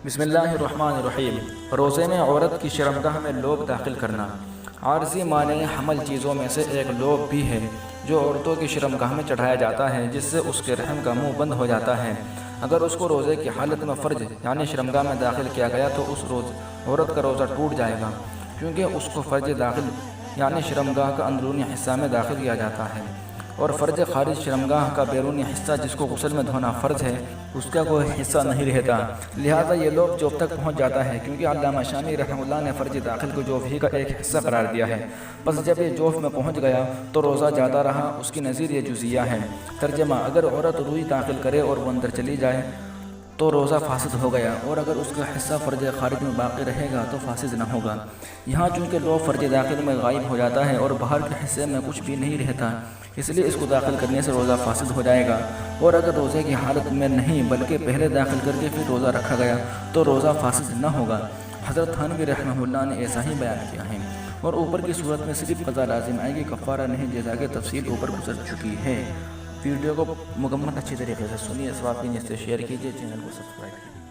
بسم اللہ الرحمن الرحیم۔ روزے میں عورت کی شرمگاہ میں لوب داخل کرنا۔ عارضی مانع حمل چیزوں میں سے ایک لوب بھی ہے جو عورتوں کی شرمگاہ میں چڑھایا جاتا ہے، جس سے اس کے رحم کا منہ بند ہو جاتا ہے۔ اگر اس کو روزے کی حالت میں فرج یعنی شرمگاہ میں داخل کیا گیا تو اس عورت کا روزہ ٹوٹ جائے گا، کیونکہ اس کو فرج داخل یعنی شرمگاہ کا اندرونی حصہ میں داخل کیا جاتا ہے، اور فرج خارج شرمگاہ کا بیرونی حصہ جس کو غسل میں دھونا فرض ہے اس کا کوئی حصہ نہیں رہتا، لہٰذا یہ لوب جوف تک پہنچ جاتا ہے، کیونکہ علامہ شامی رحمہ اللہ نے فرج داخل کو جوف ہی کا ایک حصہ قرار دیا ہے۔ پس جب یہ جوف میں پہنچ گیا تو روزہ جاتا رہا، اس کی نظیر یہ جزیہ ہے۔ ترجمہ: اگر عورت روئی داخل کرے اور وہ اندر چلی جائے تو روزہ فاسد ہو گیا، اور اگر اس کا حصہ فرج خارج میں باقی رہے گا تو فاسد نہ ہوگا۔ یہاں چونکہ لوب فرج داخل میں غائب ہو جاتا ہے اور باہر کے حصے میں کچھ بھی نہیں رہتا، اس لیے اس کو داخل کرنے سے روزہ فاسد ہو جائے گا، اور اگر روزے کی حالت میں نہیں بلکہ پہلے داخل کر کے پھر روزہ رکھا گیا تو روزہ فاسد نہ ہوگا۔ حضرت تھانوی رحمہ اللہ نے ایسا ہی بیان کیا ہے، اور اوپر کی صورت میں صرف قضا لازم آئے گی، کفارہ نہیں، جیسا کہ تفصیل اوپر گزر چکی ہے۔ ویڈیو کو مکمل اچھی طریقے سے سنیے، اس واقعی سے شیئر کیجیے، چینل کو سبسکرائب کیجیے۔